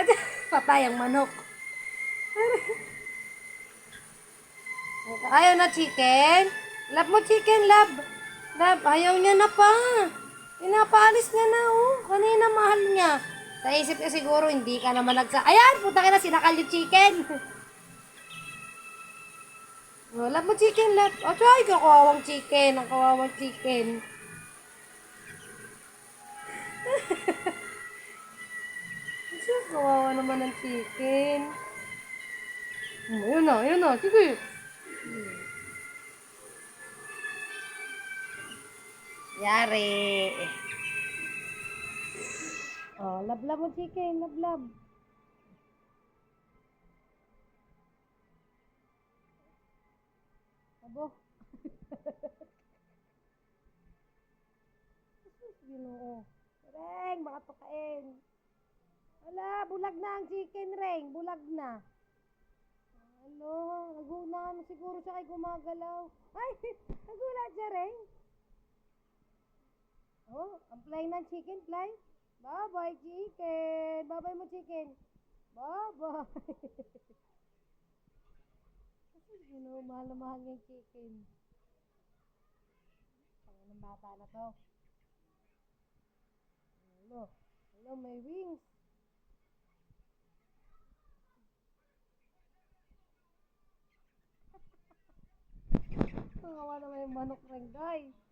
At patay ang manok. Ayaw na chicken? Love mo chicken, love. Love, ayaw niya na pa. Pinapaalis niya na, oh. Kanina mahal niya. Sa isip niya siguro, hindi ka naman Ayan, puta ka na, sinakal yung chicken. Oh, love mo chicken, love. Oh, try ka, kawawang chicken. Ang kawawang chicken. Kasi kawawa naman ng chicken. Yun na, yun na. Sige. Yari. Oh, love mo chicken, love. Abo. Ginoo. Reng, baka tukain. Wala, bulag na ang chicken, Reng. Bulag na. Ano, nagunahan siguro siya kay gumagalaw. Ay, nagulat siya, Reng. Oh, ang fly ng chicken, fly. Bye-bye, chicken. Bye-bye mo, chicken. Bye-bye. Mahal na mahal yung chicken. Tangin ng bata na to. Hello, hello, may wings. Kawawa naman yung manok, Reng, guys.